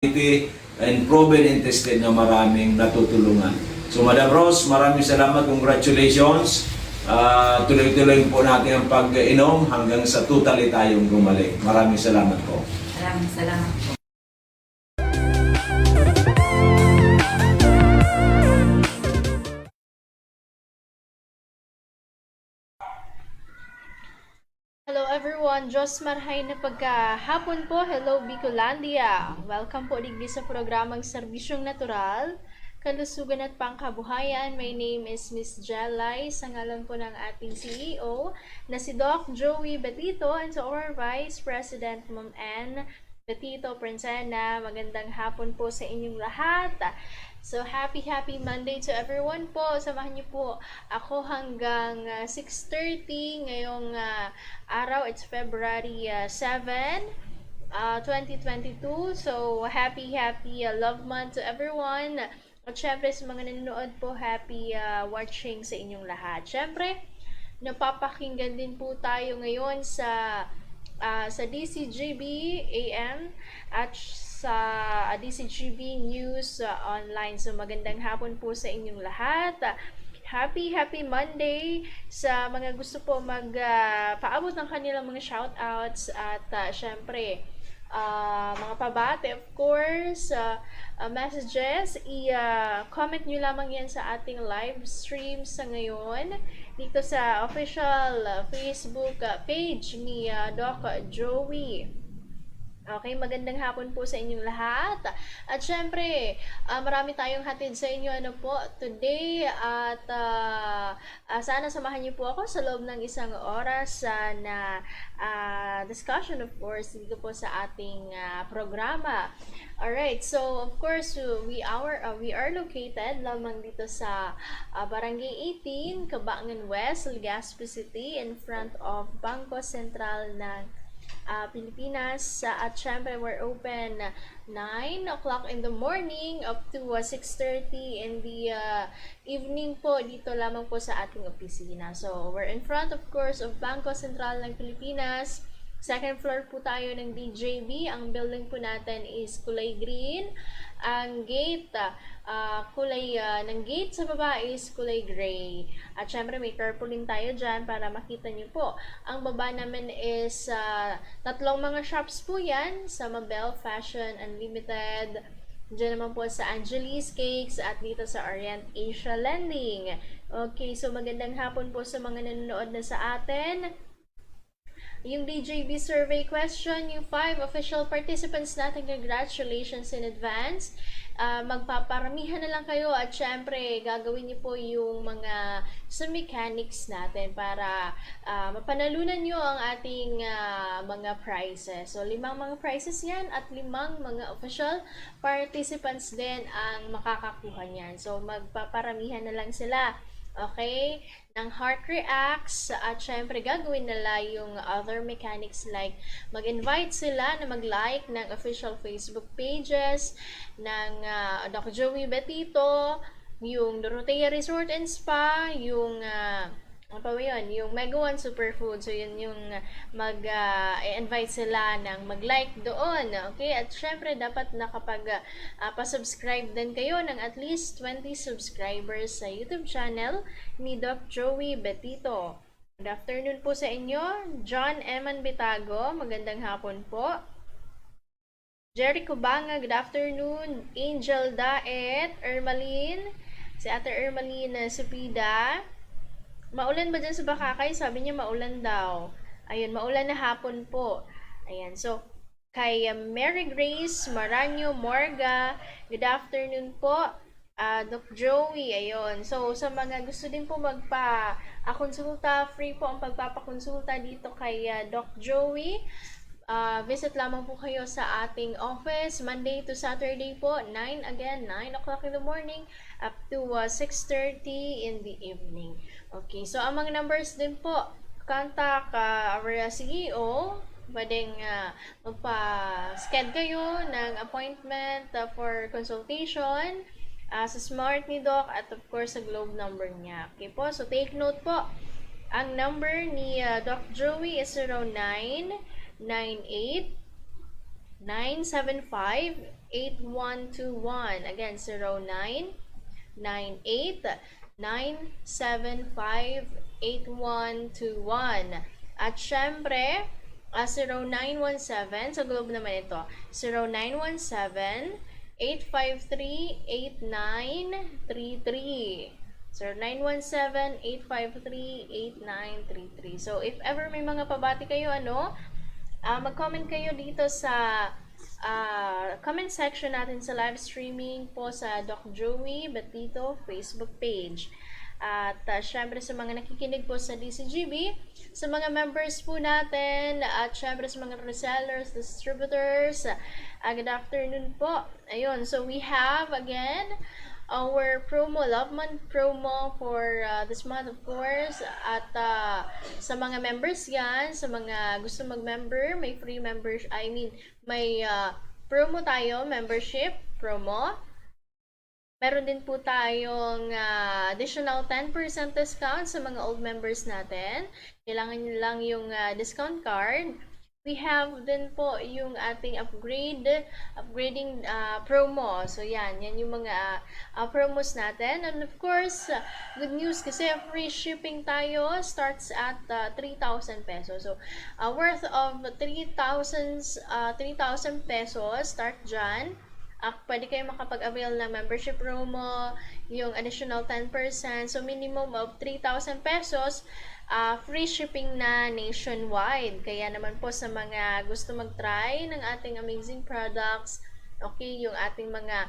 and proven and tested na maraming natutulungan. So Madam Rose, maraming salamat, congratulations. Tuloy-tuloy po natin ang pag-inom hanggang sa totally tayong gumaling. Maraming salamat po. Maraming salamat po. Hello everyone, Diyos marhay na pagkahapon po. Hello Bicolandia. Welcome po digdi sa programang Serbisyong Natural, Kalusugan at Pangkabuhayan. My name is Miss Jelay, sa ngalan po ng ating CEO na si Doc Joey Betito, and to our Vice President Ma'am Ann Betito Princena. Magandang hapon po sa inyong lahat. So, happy Monday to everyone po. Samahan niyo po ako hanggang 6:30 ngayong araw. It's February 7, 2022. So, happy love month to everyone. At syempre sa mga nanonood po, happy watching sa inyong lahat. Syempre, napapakinggan din po tayo ngayon sa DCGB AM at sa DCGB News Online. So magandang hapon po sa inyong lahat. Happy Monday sa mga gusto po paabot ng kanilang mga shoutouts at syempre mga pabate, of course, messages, i-comment nyo lamang yan sa ating live stream sa ngayon dito sa official Facebook page ni Doc Joey. Okay, magandang hapon po sa inyong lahat. At syempre, marami tayong hatid sa inyo today, at sana samahan niyo po ako sa loob ng isang oras na discussion, of course, dito po sa ating programa. Alright, so of course, we are located lamang dito sa Barangay 18, Cabangan West, Legazpi City, in front of Bangko Sentral ng Pilipinas. At syempre, we're open 9 o'clock in the morning up to 6:30 in the evening po, dito lamang po sa ating opisina. So, we're in front, of course, of Bangko Sentral ng Pilipinas. Second floor po tayo ng DJB. Ang building po natin is kulay green. Ang gate, ng gate sa baba is kulay gray. At syempre may tarpaulin tayo dyan para makita nyo po. Ang baba namin is tatlong mga shops po yan. Sa Mabel Fashion Unlimited, dyan naman po sa Angelis Cakes, at dito sa Orient Asia Lending. Okay, so magandang hapon po sa mga nanonood na sa atin. Yung DJB survey question, yung 5 official participants natin, congratulations in advance. Magpaparamihan na lang kayo, at syempre gagawin niyo po yung mga sa mechanics natin para mapanalunan nyo ang ating mga prizes. So 5 mga prizes yan, at 5 mga official participants din ang makakakuha niyan. So magpaparamihan na lang sila. Okay? Ng Heart Reacts, at syempre gagawin nila yung other mechanics, like mag-invite sila na mag-like ng official Facebook pages ng Doc Joey Betito, yung Dorotea Resort and Spa, yung ano pa ba yun? Yung Mega One Superfood. So, yun yung mag-invite sila ng mag-like doon. Okay? At syempre, dapat pa-subscribe din kayo ng at least 20 subscribers sa YouTube channel ni Doc Joey Betito. Good afternoon po sa inyo. John Eman Bitago, magandang hapon po. Jerry Cubanga, good afternoon. Angel Daet, Ermaline, si Ate Ermaline Supida. Maulan ba dyan sa Bakakay? Sabi niya maulan daw. Ayun, maulan na hapon po. Ayan, so, kay Mary Grace Maranyo Morga, good afternoon po. Doc Joey, ayun. So, sa mga gusto din po magpa-konsulta, free po ang pagpapakonsulta dito kay Doc Joey. Visit lamang po kayo sa ating office Monday to Saturday po, 9 o'clock in the morning up to 6:30 in the evening. Okay, so ang mga numbers din po, contact our CEO, pwedeng magpa-schedule kayo ng appointment for consultation sa Smart ni Doc, at of course sa Globe number niya. Okay po, so take note po. Ang number ni Doc Joey is 0998 975 8121. Again, 0998-975-8121. At syempre, 0917, sa Globe naman ito, 0917-853-8933. 0917-853-8933. So, if ever may mga pabati kayo, mag-comment kayo dito sa comment section natin sa live streaming po sa Doc Joey Batito Facebook page. At syempre sa mga nakikinig po sa DCGB, sa mga members po natin, at syempre sa mga resellers, distributors, good afternoon po. Ayun, so we have again our promo, Love Month promo for this month of course. At sa mga members yan, sa mga gusto mag-member, may free members, may promo tayo, membership promo. Meron din po tayong additional 10% discount sa mga old members natin. Kailangan nyo lang yung discount card. We have din po yung ating upgrading promo. So yan yung mga promos natin. And of course, good news kasi free shipping tayo, starts at 3,000 pesos. So worth of 3,000 pesos, start dyan. Pwede kayo makapag-avail ng membership promo, yung additional 10%, so minimum of 3,000 pesos, free shipping na nationwide. Kaya naman po sa mga gusto mag-try ng ating amazing products, okay, yung ating mga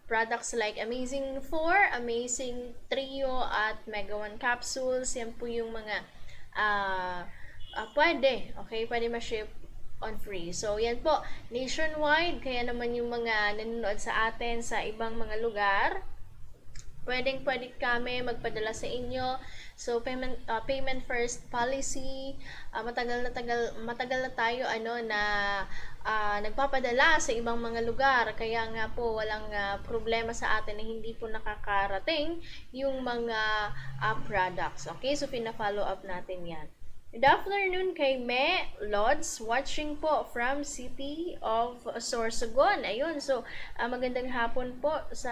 products like Amazing 4, Amazing Trio, at Mega 1 Capsules, yan po yung mga pwede ma-ship on free. So, yan po, nationwide, kaya naman yung mga nanonood sa atin sa ibang mga lugar, pwede kami magpadala sa inyo. So, payment first policy, matagal na tayo nagpapadala sa ibang mga lugar, kaya nga po walang problema sa atin na hindi po nakakarating yung mga products. Okay, so pina-follow up natin yan. Good afternoon kay Me Lods, watching po from City of Sorsogon. Ayun, so magandang hapon po sa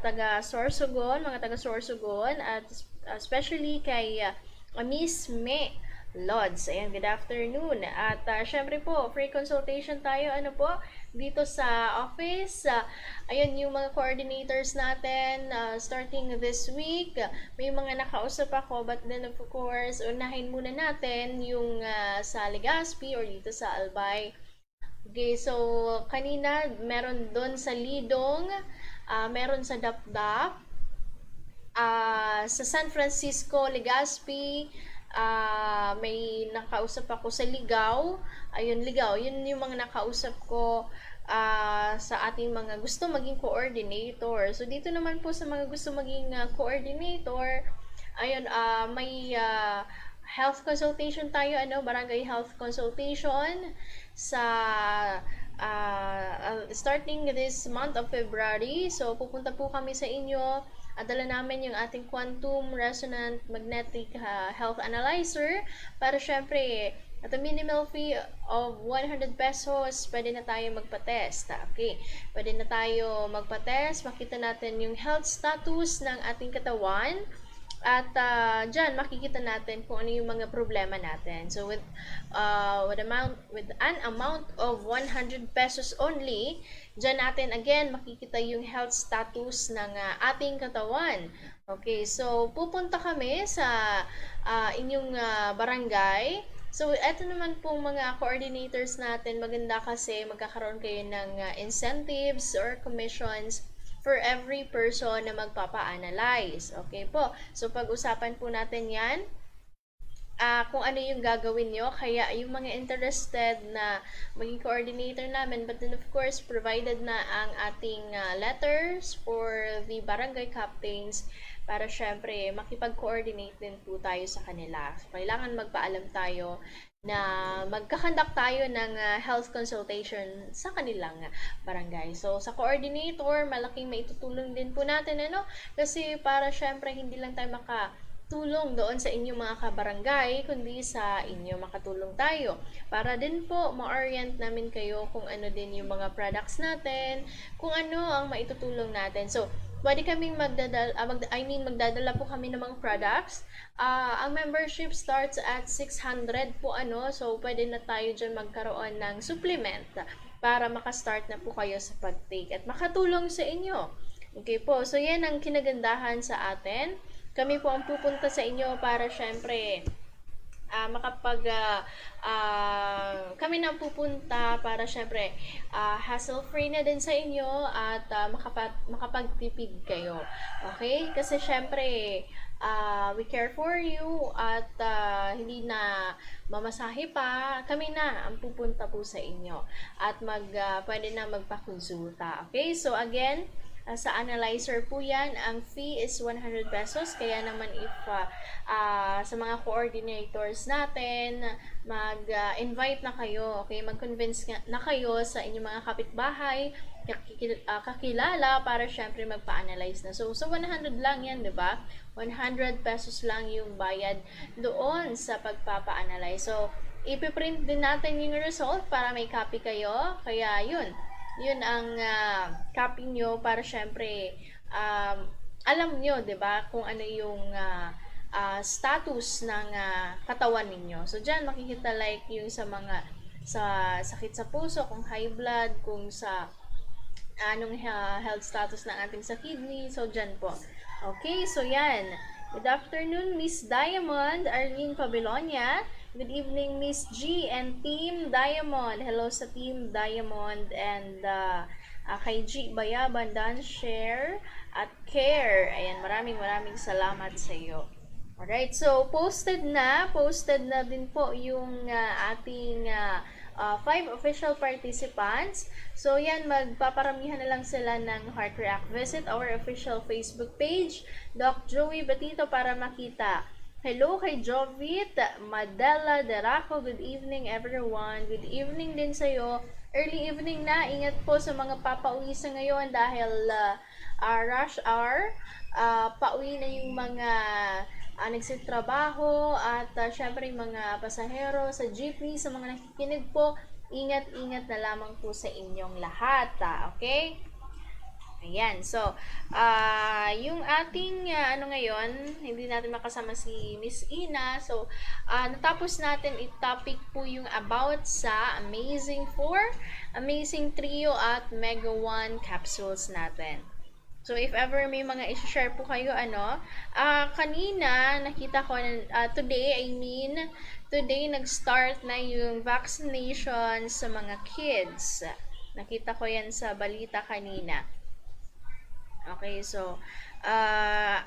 taga Sorsogon, mga taga Sorsogon, at especially kay Miss Me Lods. Ayan, good afternoon. At syempre po, free consultation tayo, dito sa office. Ayun, yung mga coordinators natin, starting this week, may mga nakausap ako, but then of course, unahin muna natin yung sa Legazpi or dito sa Albay. Okay, so kanina meron doon sa Lidong, meron sa Dapdap, sa San Francisco, Legazpi, may nakausap ako sa Ligaw. Ayun, Ligaw, yun yung mga nakausap ko sa ating mga gusto maging coordinator. So dito naman po sa mga gusto maging coordinator, ayun, may health consultation tayo, barangay health consultation sa starting this month of February. So pupunta po kami sa inyo. Dala namin yung ating quantum resonant magnetic health analyzer para syempre at a minimal fee of 100 pesos, pwede na tayo magpa-test. Okay, pwede na tayo magpa-test, makita natin yung health status ng ating katawan. At dyan makikita natin kung ano yung mga problema natin. So with an amount of 100 pesos only, dyan natin again makikita yung health status ng ating katawan. Okay, so pupunta kami sa inyong barangay. So eto naman pong mga coordinators natin, maganda kasi magkakaroon kayo ng incentives or commissions for every person na magpapa-analyze. Okay po. So, pag-usapan po natin yan. Kung ano yung gagawin nyo. Kaya, yung mga interested na maging coordinator namin, but then of course, provided na ang ating letters for the barangay captains para syempre makipag-coordinate din po tayo sa kanila. So, kailangan magpaalam tayo na magkakandak tayo ng health consultation sa kanilang barangay. So, sa coordinator, malaking maitutulong din po natin, kasi para syempre hindi lang tayo tulong doon sa inyong mga kabarangay, kundi sa inyo makatulong tayo. Para din po ma-orient namin kayo kung ano din yung mga products natin, kung ano ang maitutulong natin. So, pwede kaming magdadala po kami ng mga products. Ang membership starts at 600 po so pwede na tayo dyan magkaroon ng supplement para makastart na po kayo sa pag-take at makatulong sa inyo. Okay po, so yan ang kinagandahan sa atin. Kami po ang pupunta sa inyo para syempre kami na pupunta para syempre hassle-free na din sa inyo at makapagtipid kayo. Okay? Kasi syempre we care for you at hindi na mamasahe pa, kami na ang pupunta po sa inyo at pwede na magpakonsulta. Okay? So again, sa analyzer po yan, ang fee is 100 pesos. Kaya naman if sa mga coordinators natin, mag-invite na kayo, okay? Mag-convince na kayo sa inyong mga kapitbahay, kakilala para syempre magpa-analyze na. So 100 lang yan, di ba? 100 pesos lang yung bayad doon sa pagpapa-analyze. So, ipiprint din natin yung result para may copy kayo. Kaya yun ang copy nyo para syempre alam nyo, 'di ba, kung ano yung status ng katawan ninyo. So diyan makikita like yung sa mga sakit sa puso, kung high blood, kung sa anong health status ng ating sa kidney. So diyan po. Okay, so yan. Good afternoon, Miss Diamond, Arlene Pabelonia. Good evening, Miss G and Team Diamond. Hello sa Team Diamond and kay G Bayaban, Dan Share at Care. Ayan, maraming salamat sa iyo. Alright, so posted na din po yung ating 5 official participants. So yan, magpaparamihan na lang sila ng Heart React. Visit our official Facebook page, Doc Joey Batito, para makita. Hello kay Jovit Madela Deraco. Good evening everyone. Good evening din sa'yo. Early evening na. Ingat po sa mga papauwi sa ngayon dahil rush hour. Pauwi na yung mga nagsitrabaho at syempre yung mga pasahero sa jeepney, sa mga nakikinig po. Ingat na lamang po sa inyong lahat. Okay? Ayan, so, yung ating, ngayon, hindi natin makasama si Miss Ina. So, natapos natin i-topic po yung about sa Amazing 4, Amazing Trio, at Mega 1 capsules natin. So, if ever may mga i-share po kayo, kanina, nakita ko, today, nag-start na yung vaccination sa mga kids. Nakita ko yan sa balita kanina. Okay, so,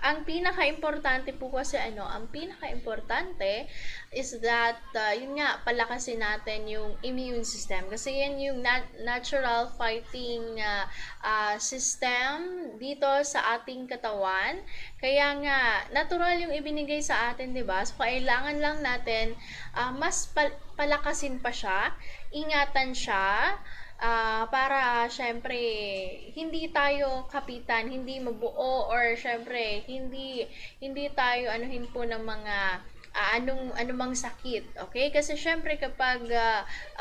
ang pinaka-importante po kasi, ang pinaka-importante is that, yun nga, palakasin natin yung immune system. Kasi yan yung natural fighting system dito sa ating katawan. Kaya nga, natural yung ibinigay sa atin, di ba? So, kailangan lang natin, mas palakasin pa siya, ingatan siya, para syempre hindi tayo kapitan, hindi mabuo, or syempre hindi tayo anuhin po ng mga anumang sakit. Okay? Kasi syempre kapag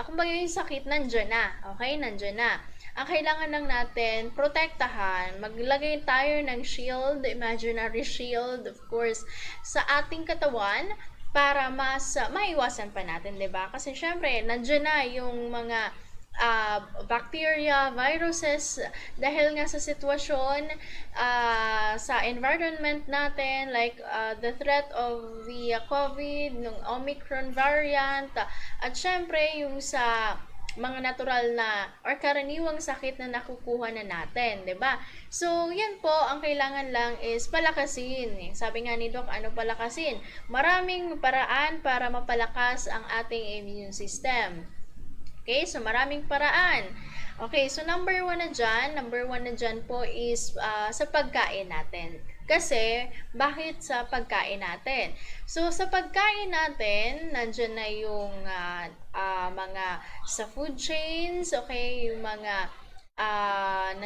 kumbaga yung sakit nandiyan na. Okay? Nandiyan na. Ang kailangan lang natin protektahan, maglagay tayo ng shield, imaginary shield, of course, sa ating katawan para mas maiwasan pa natin, 'di ba? Kasi syempre nandiyan na yung mga bacteria, viruses, dahil nga sa sitwasyon sa environment natin, like the threat of the COVID, nung Omicron variant, at syempre yung sa mga natural na or karaniwang sakit na nakukuha na natin, 'di ba? So, yan po, ang kailangan lang is palakasin. Sabi nga ni Doc, ano palakasin? Maraming paraan para mapalakas ang ating immune system. Okay, so maraming paraan. Okay, so number one na dyan po is sa pagkain natin. Kasi, bakit sa pagkain natin? So, sa pagkain natin, nandyan na yung mga sa food chains, okay, yung mga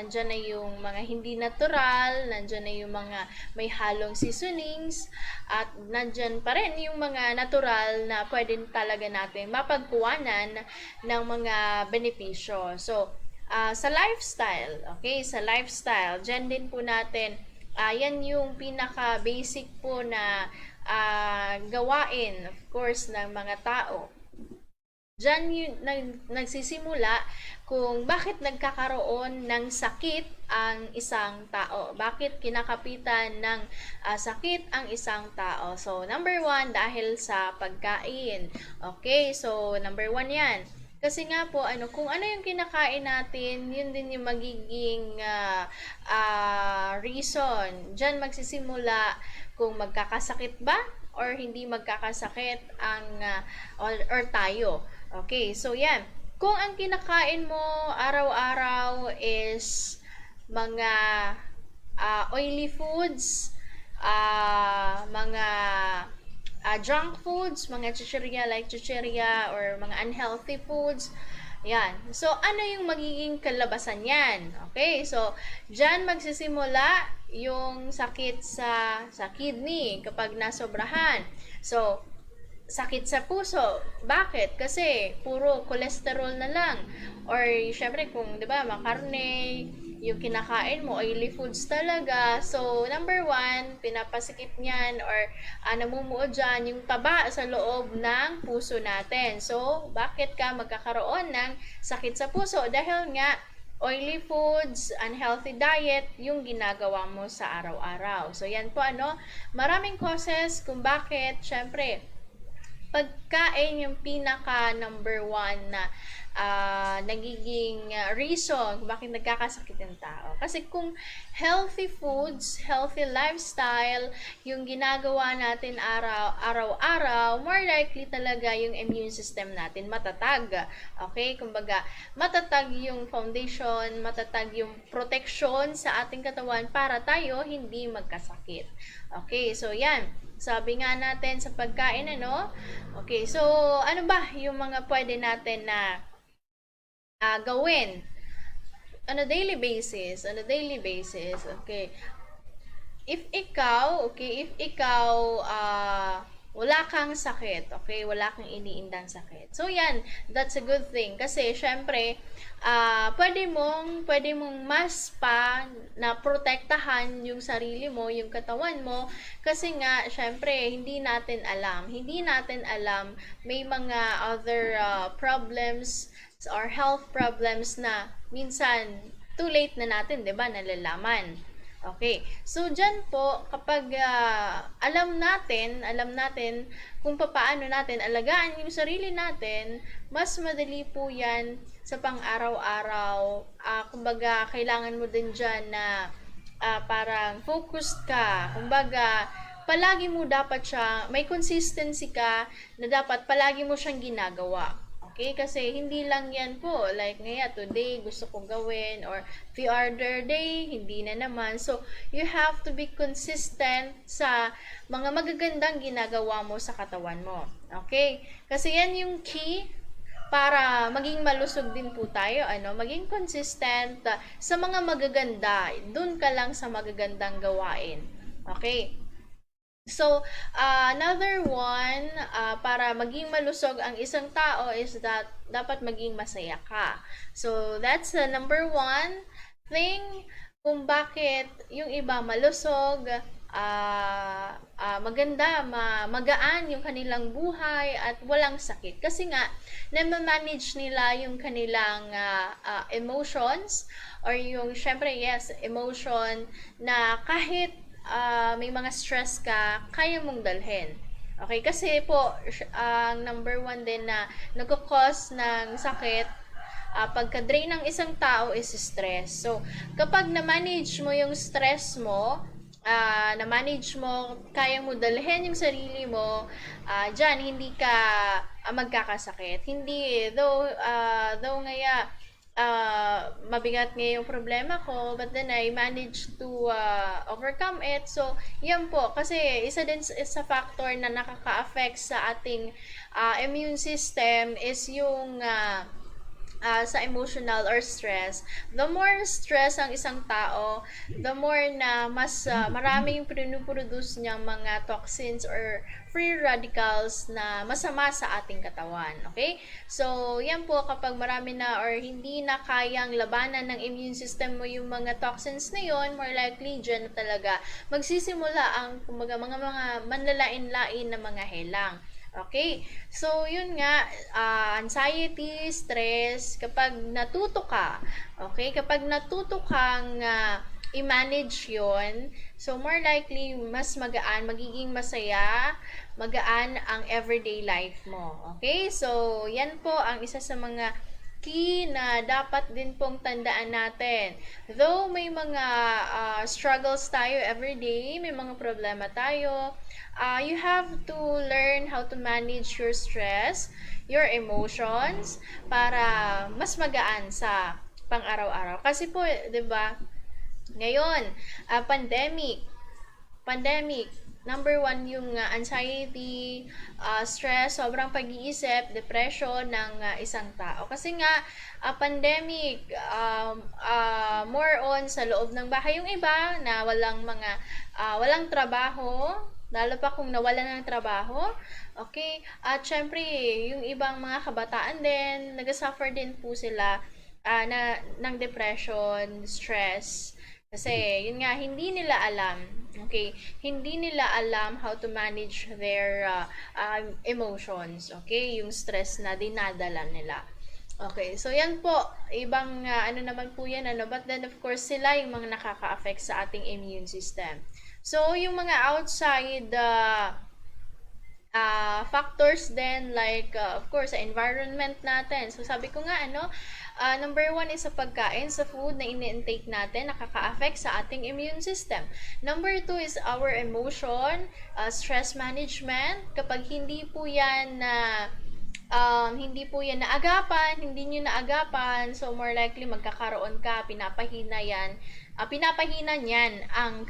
nandyan na yung mga hindi natural, nandyan na yung mga may halong seasonings, at nandyan pa rin yung mga natural na pwede talaga natin mapagkuwanan ng mga benepisyo. So, sa lifestyle, okay? Sa lifestyle, dyan din po natin, yan yung pinaka-basic po na gawain, of course, ng mga tao. Diyan yung nagsisimula kung bakit nagkakaroon ng sakit ang isang tao. Bakit kinakapitan ng sakit ang isang tao. So, number 1, dahil sa pagkain. Okay, so number 1 yan. Kasi nga po, kung ano yung kinakain natin, yun din yung magiging reason. Diyan magsisimula kung magkakasakit ba or hindi magkakasakit ang or tayo. Okay, so yan. Kung ang kinakain mo araw-araw is mga oily foods, mga junk foods, mga chichirya or mga unhealthy foods, yan. So, ano yung magiging kalabasan yan? Okay, so, dyan magsisimula yung sakit sa kidney kapag nasobrahan. So, sakit sa puso. Bakit? Kasi puro cholesterol na lang. Or syempre kung 'di ba, makarne, yung kinakain mo, oily foods talaga. So, number 1, pinapasikip niyan or namumuo dyan yung taba sa loob ng puso natin. So, bakit ka magkakaroon ng sakit sa puso? Dahil nga oily foods, unhealthy diet, yung ginagawa mo sa araw-araw. So, yan po maraming causes kung bakit, syempre, pagkain yung pinaka number 1 na nagiging reason kung bakit nagkakasakit ng tao. Kasi kung healthy foods, healthy lifestyle, yung ginagawa natin araw-araw, more likely talaga yung immune system natin matatag. Okay? Kumbaga, matatag yung foundation, matatag yung protection sa ating katawan para tayo hindi magkasakit. Okay? So, yan. Sabi nga natin sa pagkain, Okay, so, ano ba yung mga pwede natin na gawin on a daily basis? Okay. If ikaw, wala kang sakit, okay? Wala kang iniindang sakit. So, yan, that's a good thing. Kasi, syempre, pwede mong mas pa na protektahan yung sarili mo, yung katawan mo. Kasi nga, syempre, hindi natin alam, may mga other problems or health problems na minsan, too late na natin, 'di ba, nalalaman. Okay. So, dyan po, kapag alam natin kung paano natin alagaan yung sarili natin, mas madali po yan sa pang-araw-araw. Kumbaga, kailangan mo din dyan na parang focused ka. Kumbaga, palagi mo dapat may consistency ka na dapat palagi mo siyang ginagawa. Okay? Kasi hindi lang yan po. Like ngayon, today, gusto kong gawin. Or the other day, hindi na naman. So, you have to be consistent sa mga magagandang ginagawa mo sa katawan mo. Okay? Kasi yan yung key para maging malusog din po tayo. Maging consistent sa mga magaganda. Doon ka lang sa magagandang gawain. Okay? So, another one, para maging malusog ang isang tao is that dapat maging masaya ka. So, that's the number 1 thing kung bakit yung iba malusog, maganda, magaan yung kanilang buhay at walang sakit. Kasi nga, na-manage nila yung kanilang emotions or yung, syempre, yes, emotion na kahit may mga stress ka, kaya mong dalhin. Okay? Kasi po, ang number 1 din na nagkakos ng sakit, pagka-drain ng isang tao is stress. So, kapag na-manage mo yung stress mo, kaya mo dalhin yung sarili mo, dyan, hindi ka magkakasakit. Hindi, though ngaya, mabigat nga yung problema ko, but then I managed to overcome it. So, yan po. Kasi isa din sa factor na nakaka-affect sa ating immune system is yung sa emotional or stress, the more stress ang isang tao, the more na mas marami yung produce niyang mga toxins or free radicals na masama sa ating katawan. Okay? So, yan po kapag marami na or hindi na kayang labanan ng immune system mo yung mga toxins na yon, more likely dyan na talaga magsisimula ang mga manlalain-lain na mga helang. Okay? So, yun nga, anxiety, stress, kapag natuto ka, okay? Kapag natuto kang i-manage yun, so more likely, mas magaan, magiging masaya, magaan ang everyday life mo. Okay? So, yan po ang isa sa mga key na dapat din pong tandaan natin. Though may mga struggles tayo everyday, may mga problema tayo, you have to learn how to manage your stress, your emotions, para mas magaan sa pang-araw-araw. Kasi po, 'di ba? Ngayon, pandemic, number one yung anxiety, stress, sobrang pag-iisip, depression ng isang tao. Kasi nga, pandemic, more on sa loob ng bahay yung iba na walang trabaho, lalo pa kung nawalan ng trabaho. Okay? At syempre, yung ibang mga kabataan din, nag-suffer din po sila ng depression, stress. Kasi, yun nga, hindi nila alam. Okay? Hindi nila alam how to manage their emotions. Okay? Yung stress na dinadala nila. Okay, so yan po, ibang ano naman po yan, but then of course sila yung mga nakaka-affect sa ating immune system. So, yung mga outside factors then like of course sa environment natin. So sabi ko nga number one is sa pagkain, sa food na ini-intake natin, nakaka-affect sa ating immune system. Number two is our emotion, stress management. Kapag hindi po yan naagapan, hindi nyo naagapan, so more likely magkakaroon ka, pinapahina niyan ang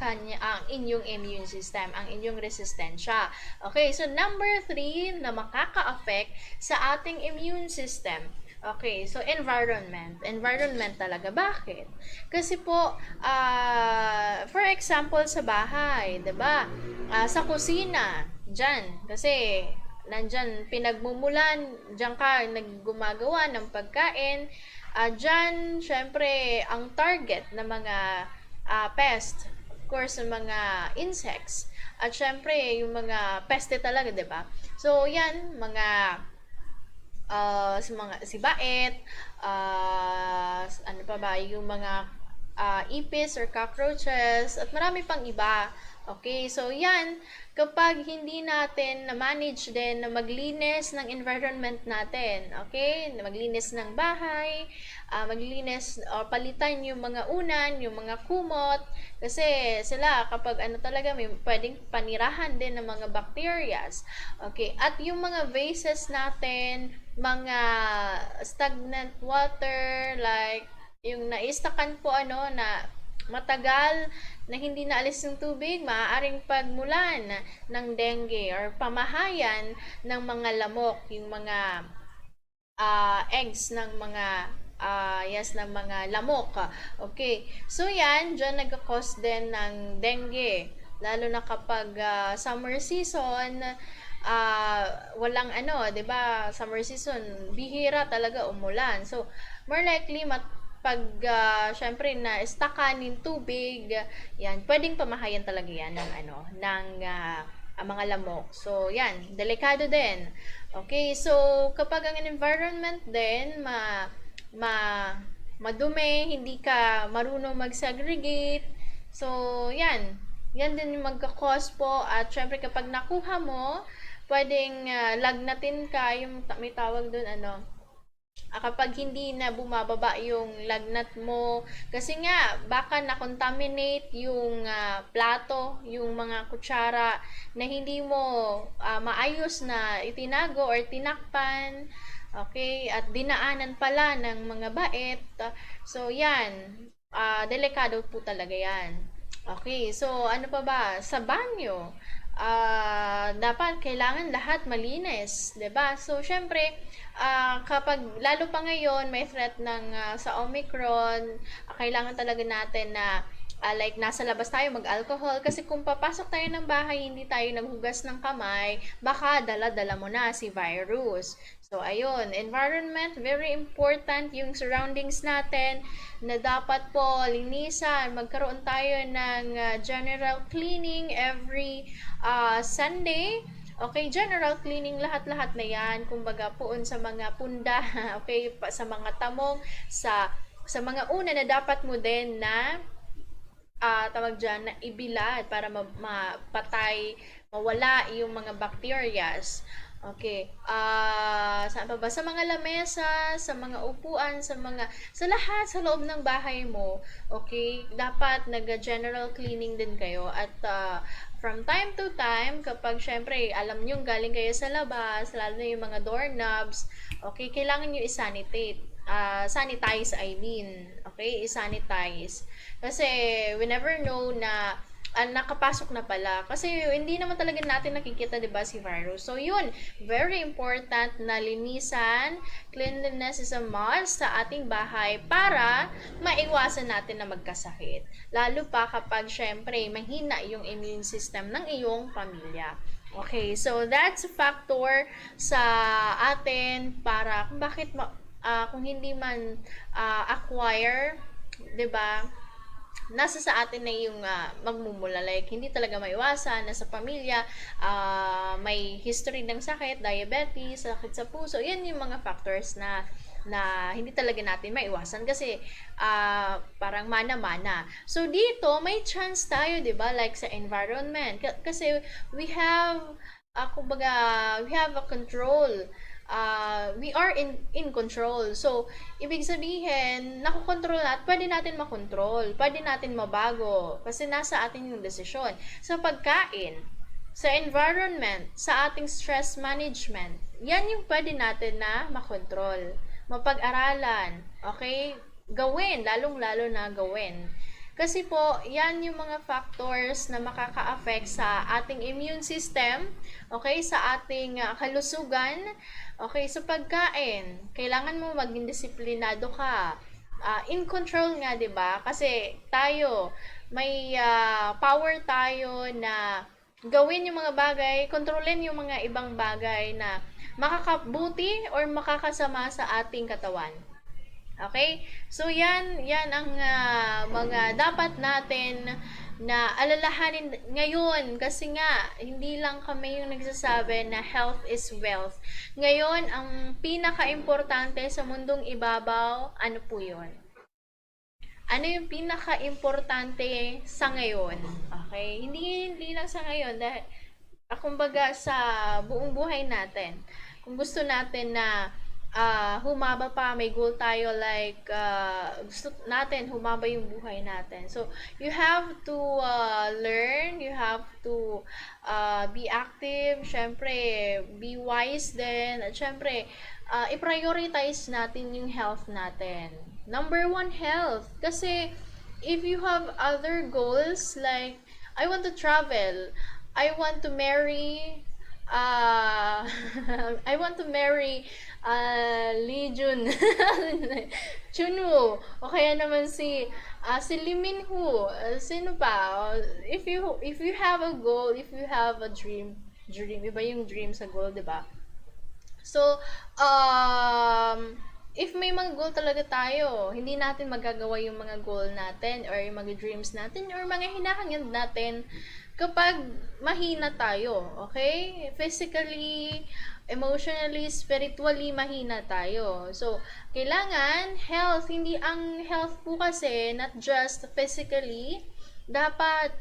inyong immune system, ang inyong resistensya. Okay, so number 3 na makaka-affect sa ating immune system. Okay, so environment talaga. Bakit? Kasi po, for example, sa bahay, 'di ba? Sa kusina, diyan, kasi nandyan pinagmumulan, diyan ka naggumagawa ng pagkain, diyan syempre ang target ng mga pest, of course ng mga insects, at syempre yung mga peste talaga, 'di ba? So yan, mga si bait, ano pa ba, yung mga ipis or cockroaches, at marami pang iba. Okay, so yan, kapag hindi natin na-manage din na maglinis ng environment natin, okay, na maglinis ng bahay, maglinis o palitan yung mga unan, yung mga kumot, kasi sila kapag talaga may pwedeng panirahan din ng mga bacterias. Okay, at yung mga vases natin, mga stagnant water, like yung naistakan po na matagal na hindi naalis ng tubig, maaaring pagmulan ng dengue or pamahayan ng mga lamok, yung mga eggs ng mga ng mga lamok. Okay, so yan, dyan nagka-cause din ng dengue, lalo na kapag summer season, walang 'di ba, summer season, bihira talaga umulan. So, more likely pag syempre na stockan yung tubig, yan, pwedeng pamahayan talaga yan ng mga lamok. So, yan, delikado din. Okay, so kapag ang environment din madumi, hindi ka marunong mag-segregate, so yan din yung magka-cause po. At syempre kapag nakuha mo, pwedeng lagnatin ka, yung may tawag doon kapag hindi na bumababa yung lagnat mo, kasi nga baka na-contaminate yung plato, yung mga kutsara na hindi mo maayos na itinago or tinakpan, okay, at dinaanan pala ng mga bait. So yan, delikado po talaga yan. Okay, so ano pa ba? Sa banyo, dapat kailangan lahat malinis, 'di ba? So syempre, kapag lalo pa ngayon may threat ng sa Omicron, kailangan talaga natin na like nasa labas tayo mag-alcohol kasi kung papasok tayo ng bahay hindi tayo naghugas ng kamay, baka dala-dala mo na si virus. So ayun, environment very important, yung surroundings natin na dapat po linisan. Magkaroon tayo ng general cleaning every Sunday. Okay, general cleaning lahat-lahat na 'yan. Kumbaga poon sa mga punda, okay, sa mga tamong, sa mga una na dapat mo din na tawag dyan, na ibilad para mapatay, mawala yung mga bacterias. Okay. Saan pa ba? Sa mga lamesa, sa mga upuan, sa lahat, sa loob ng bahay mo, okay, dapat nag-general cleaning din kayo. At from time to time, kapag syempre, alam nyo, galing kayo sa labas, lalo na yung mga doorknobs, okay, kailangan nyo i-sanitate. Sanitize, I mean. Okay, i-sanitize. Kasi we never know na nakapasok na pala. Kasi hindi naman talaga natin nakikita, 'di ba, si virus. So yun, very important na linisan, cleanliness is a must sa ating bahay para maiwasan natin na magkasakit. Lalo pa kapag syempre mahina yung immune system ng iyong pamilya. Okay, so that's a factor sa atin para kung bakit kung hindi man acquire, 'di ba? Nasa sa atin na yung magmumula, like hindi talaga maiwasan, nasa pamilya may history ng sakit, diabetes, sakit sa puso. Yan yung mga factors na hindi talaga natin maiwasan kasi parang mana-mana. So dito may chance tayo, 'di ba, like sa environment kasi we have kumbaga we have a control, we are in control. So, ibig sabihin, nakokontrol at pwede natin makontrol, pwede natin mabago, kasi nasa atin yung desisyon. Sa pagkain, sa environment, sa ating stress management, yan yung pwede natin na makontrol. Mapag-aralan, okay? Gawin, lalong-lalo na gawin. Kasi po, yan yung mga factors na makaka-affect sa ating immune system, okay, sa ating kalusugan, okay, sa pagkain. Kailangan mo maging disiplinado ka. In control nga, 'di ba? Kasi tayo, may power tayo na gawin yung mga bagay, kontrolin yung mga ibang bagay na makakabuti or makakasama sa ating katawan. Okay? So, yan ang mga dapat natin na alalahanin ngayon kasi nga, hindi lang kami yung nagsasabi na health is wealth. Ngayon, ang pinaka-importante sa mundong ibabaw, ano po yun? Ano yung pinaka-importante sa ngayon? Okay? Hindi lang sa ngayon, dahil, kumbaga sa buong buhay natin. Kung gusto natin na humaba pa, may goal tayo, like gusto natin humaba yung buhay natin. So you have to learn, you have to be active, syempre be wise din, at syempre i-prioritize natin yung health natin. Number one, health. Kasi if you have other goals like I want to travel, I want to marry, I want to marry Lee Jun, Chunwoo, o kaya naman si Lee Min Ho, sino pa? If you have a goal, if you have a dream, iba yung dream sa goal, 'di ba? So, if may mga goal talaga tayo, hindi natin magagawa yung mga goal natin or yung mga dreams natin or mga hinahangad natin kapag mahina tayo, okay? Physically, emotionally, spiritually, mahina tayo. So, kailangan health, hindi ang health po kasi, not just physically, dapat,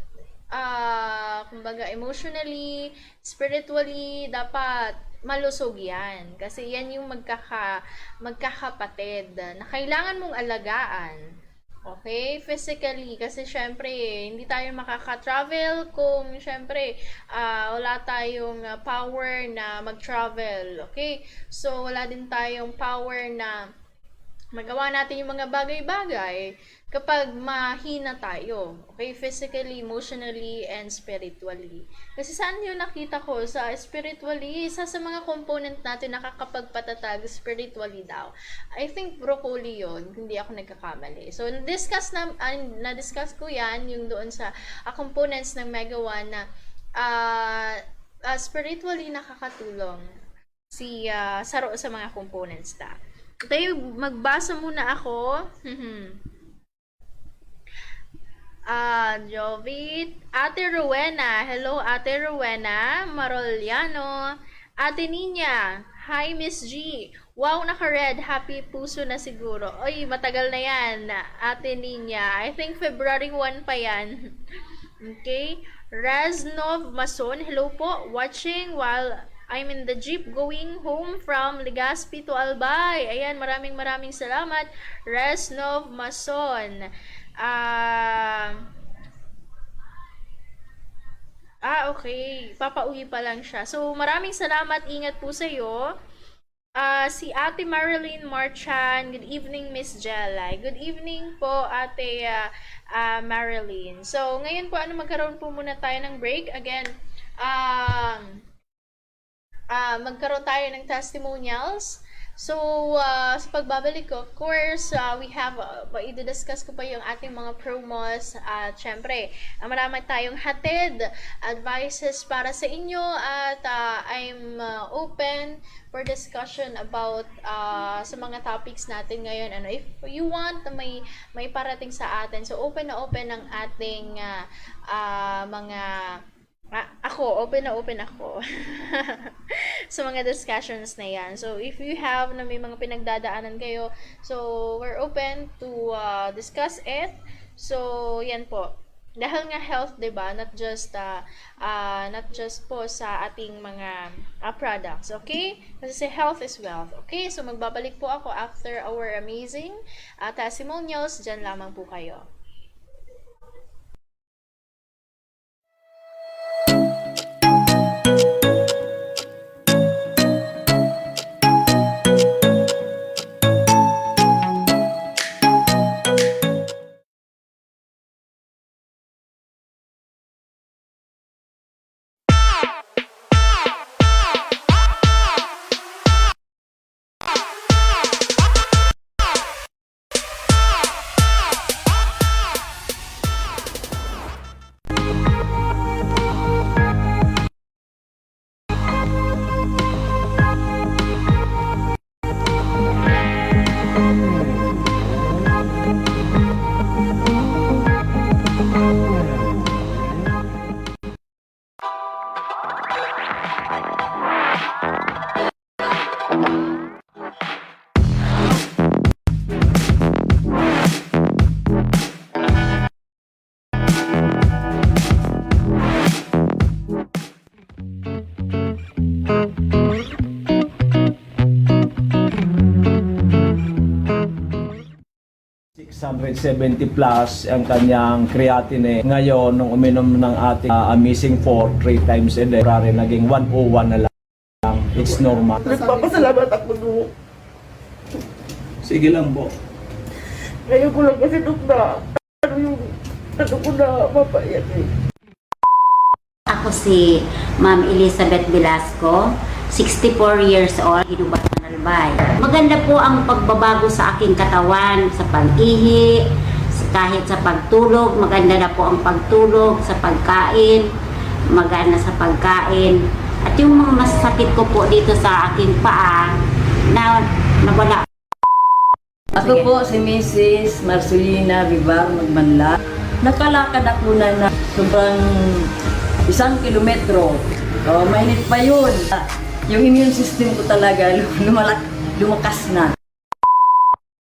kumbaga, emotionally, spiritually, dapat malusog yan. Kasi yan yung magkakapatid na kailangan mong alagaan. Okay, physically, kasi syempre, hindi tayo makaka-travel kung syempre, wala tayong power na mag-travel. Okay, so wala din tayong power na magawa natin yung mga bagay-bagay kapag mahina tayo. Okay? Physically, emotionally, and spiritually. Kasi saan yung nakita ko? Sa spiritually, isa sa mga component natin nakakapagpatatag spiritually daw. I think broccoli yun, hindi ako nagkakamali. So, na-discuss ko yan, yung doon sa components ng Mega One na spiritually nakakatulong sa mga components ta. Tayo, magbasa muna ako. Jovit. Ate Rowena. Hello, Ate Rowena. Maroliano. Ate Ninya. Hi, Miss G. Wow, naka-red. Happy puso na siguro. Oy, matagal na yan. Ate Ninya. I think February 1 pa yan. Okay. Raznov Mason. Hello po. Watching while I'm in the jeep going home from Legazpi to Albay. Ayan, maraming salamat. Raznov Mason. Okay. Papauwi pa lang siya. So, maraming salamat. Ingat po sa'yo. Si Ate Marilyn Marchan. Good evening, Miss Jelay. Good evening po, Ate Marilyn. So, ngayon po, magkaroon po muna tayo ng break. Again, magkaroon tayo ng testimonials. So, sa pagbabalik ko, of course, we have, i-discuss ko pa yung ating mga promos. At syempre, marami tayong hatid, advices para sa inyo. At I'm open for discussion about sa mga topics natin ngayon. Ano, if you want na may parating sa atin, so open na open ang ating mga open na open ako sa mga discussions na yan. So, if you have na may mga pinagdadaanan kayo, so, we're open to discuss it. So, yan po. Dahil nga health, 'di ba? Not just po sa ating mga products, okay? Kasi health is wealth. Okay? So, magbabalik po ako after our amazing testimonials. Diyan lamang po kayo. ...670 plus ang kanyang creatinine. Ngayon, nung uminom ng ating Amazing 4 3 times a day, naging 101 na lang. It's normal. Nagpapasalamat ako doon. Sige lang, Bo. Ngayon ko lang kasi ano ko na mapayat eh. Ako si Ma'am Elizabeth Velasco, 64 years old, Hinubatan Albay. Maganda po ang pagbabago sa aking katawan, sa pag-ihi, kahit sa pagtulog, maganda na po ang pagtulog, sa pagkain, maganda sa pagkain. At yung mga masakit ko po dito sa aking paa, na nawala. Ako po si Mrs. Marcelina Vivar Magmanla. Nakalakad ako na sobrang 1 kilometro. Mainit pa yun. Yung immune system ko talaga lumakas na.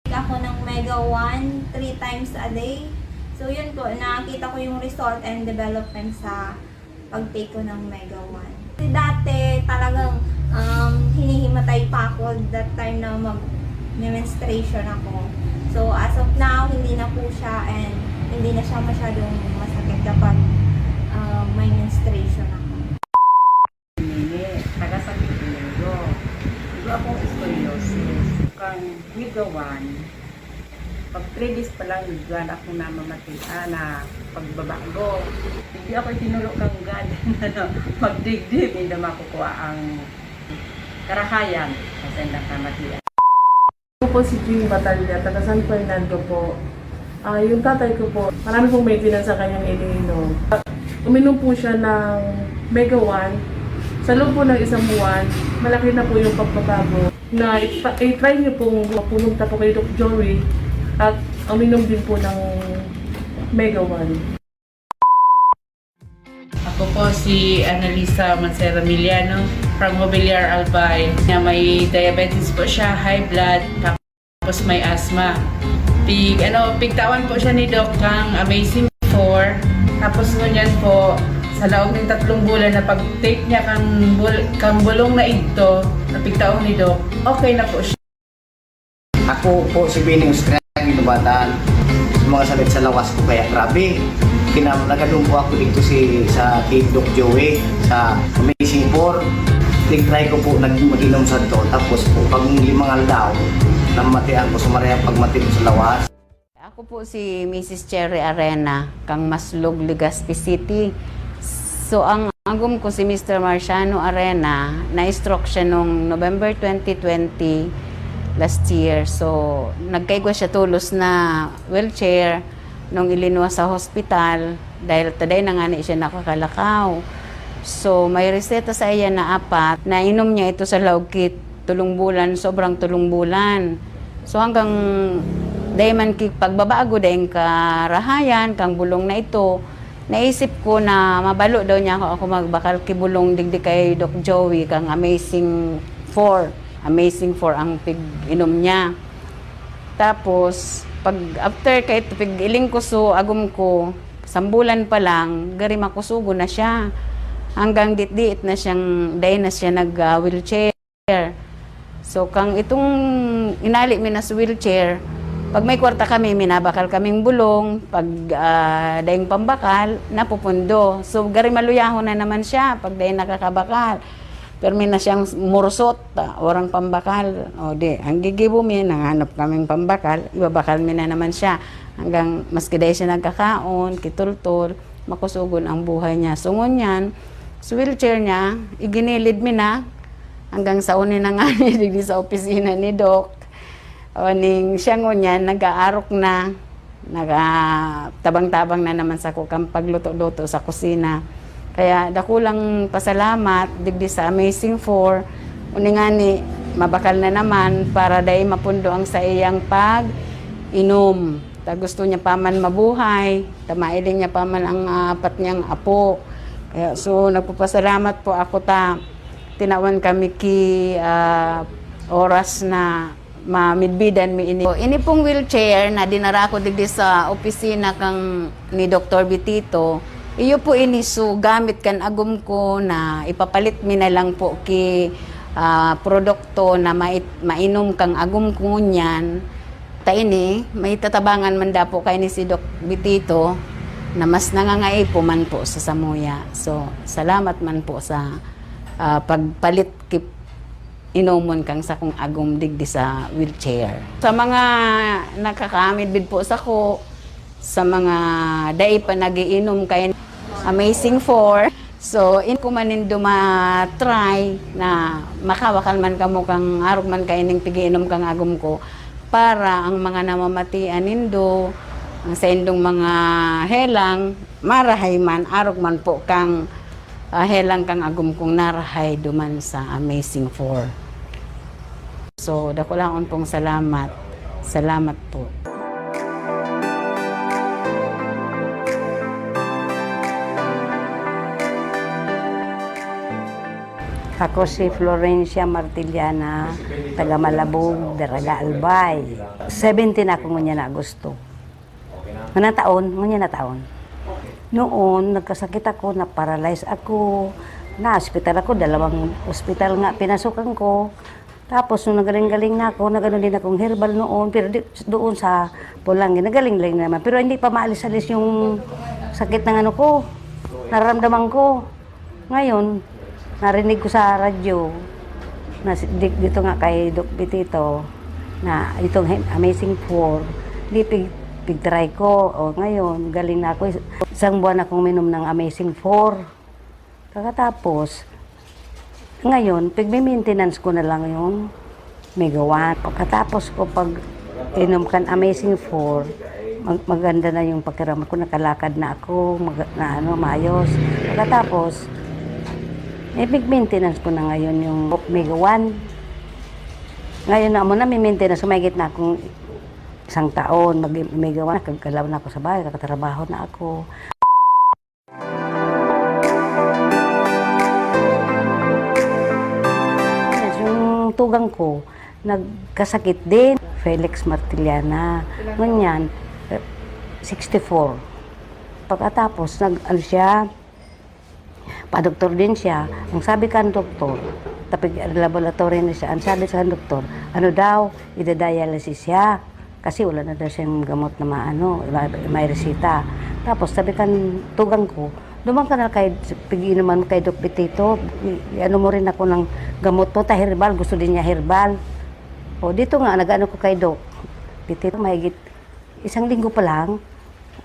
Ako ng Mega One 3 times a day. So yun po, nakita ko yung result and development sa pag-take ko ng Mega One. Dati talagang hinihimatay pa ako that time na mag-menstruation ako. So as of now, hindi na po siya and hindi na siya masyadong masakit kapag may menstruation ako. Tagasakit ko. Diba akong scoliosis. Kung Mega One, Pag 3 days pa lang, nagwan ako na mamatian na pagbabago. Hindi ako tinuro kang God na magdigdig, hindi makukuha ang karahayan sa sendang kamatian. Ako po si Jean Batalya, taga San Fernando po. Yung tatay ko po, marami pong maintenance sa kanyang iniinom. Uminom po siya ng Mega One. Sa loob po ng isang buwan, malaki na po yung pagbabago. Na i-try niyo pong pumunta po kay Doc Joey at uminom din po ng Mega One. Ako po si Annalisa Mancera Miliano from Mobiliar Albay. Na may diabetes po siya, high blood, tapos may asthma. Pigtawan po siya ni Doc kang Amazing 4. Tapos ngunyan po, sa loob ng 3 bulan na pag-take niya kang bulong na ito, na pigtaon ni Doc, okay na po siya. Ako po si Bining Australia, ginubatan sa mga salit sa lawas ko kaya grabe. Nagadun po ako dito sa Team Doc Joey sa Amazing 4. Try ko po mag-inom sa to. Tapos po pag 5 aldaw, namatian ko sa Maria pagmati ko sa lawas. Ako po si Mrs. Cherry Arena, kang Maslog, Legazpi City. So ang agum ko si Mr. Marciano Arena, na-stroke siya noong November 2020 last year. So nagkaigwa siya tulos na wheelchair nung ilinuwa sa hospital dahil today na nga siya nakakalakaw. So may reseta sa iya na 4, na inom niya ito sa Laukit 3 bulan, sobrang 3 bulan. So hanggang dahil man pagbabago dahil karahayan, kang bulong na ito, naisip ko na mabalo daw niya ako magbakal kibulong digdi kay Doc Joey kang Amazing 4. Amazing 4 ang pig-inom niya. Tapos, pag after kay pig-iling ko so agum ko, 1 bulan pa lang, gari makusugo na siya. Hanggang dit-dit na siyang, dahil na siya nag-wheelchair. So, kang itong inali mi na sa wheelchair, pag may kwarta kami, minabakal kaming bulong. Pag dahing pambakal, napupundo. So, gari maluyaho na naman siya pag dahing nakakabakal. Pero may na siyang mursot, orang pambakal. O di, ang gigibo mi, nanganap kaming pambakal, ibabakal mi na naman siya. Hanggang maski dahil siya nagkakaon, kitultol, makusugon ang buhay niya. So, ngunyan, sa wheelchair niya, iginilid mi na, hanggang sa unin na nga niya, sa opisina ni Doc. O ning siya ngunyan, nag-aarok na, nag-tabang-tabang na naman sa kukang pagluto-luto sa kusina. Kaya dakulang pasalamat, digdi sa Amazing 4, uningani, mabakal na naman para dahil mapundo ang sa iyang pag-inom. Ta gusto niya pa man mabuhay, tamailing niya pa man ang 4 niyang apo. Kaya, so nagpapasalamat po ako tinawan kami ki oras na mamidbidan mi ini. Ini pong wheelchair na dinara ko digdi sa opisina kang ni Dr. Bitito. Iyo po ini so gamit kan agum ko na ipapalit mi na lang po ki produkto na mainom kang agum ko niyan. Ta ini may tatabangan man dapo kay ni si Doc Bitito na mas nangangaipo man po sa Samuya. So salamat man po sa pagpalit ki inomon kang sa kong agum digdi sa wheelchair. Sa mga nakakaamid po sa ko, sa mga day pa nagiinom kay Amazing 4, so in ko manin try na makawakal man kamo kang arog man kay ning pigiinom kang agum ko para ang mga namamatian nindo, ang sa indong mga helang, marahay man, arog man po kang helang kang agum kong narahay duman sa Amazing 4. So, dako lang pong salamat. Salamat po. Ako si Florencia Martiliana, taga Malabog, Daraga Albay. 17 ako ngunya na Agosto. Ngunya na taon. Noon, nagkasakit ako, na-paralyze ako. Na-hospital ako, 2 hospital nga pinasukan ko. Tapos, nung nagaling-galing na ako, nagano din akong herbal noon, pero doon sa Pulangi, nagaling-galing naman. Pero hindi pa maalis-alis yung sakit ng ano ko, nararamdaman ko. Ngayon, narinig ko sa radyo, na dito nga kay Doc Bitito, na itong Amazing 4, Di pig-try ko. O ngayon, galing na ako. Isang buwan akong minom ng Amazing 4. Pagkatapos, ngayon, pig-maintenance ko na lang yung Mega 1. Pagkatapos ko pag inom kan Amazing 4, maganda na yung pakiramdam ko, nakalakad na ako, maayos. Pagkatapos, pig-maintenance ko na ngayon yung Mega 1. Ngayon na mo na, may maintenance ko, may na akong isang taon, Mega 1, nakagalaw na ako sa bahay, nakatrabaho na ako. Yung tugang ko, nagkasakit din. Felix Martiliana. Ngunyan, 64. Pagkatapos, siya, pa-doktor din siya. Ang sabi ka ng doktor, tapos laboratory na siya, ang sabi sa doktor, ano daw, ida-dialysis siya. Kasi wala na daw siyang gamot na may resita. Tapos sabi kan tugang ko, dumang ka na pag-inuman mo kay Doc Betito, ano mo rin ako ng gamot mo, herbal, gusto din niya herbal. O dito nga, nag-ano ko kay Doc Betito, mahigit 1 linggo pa lang,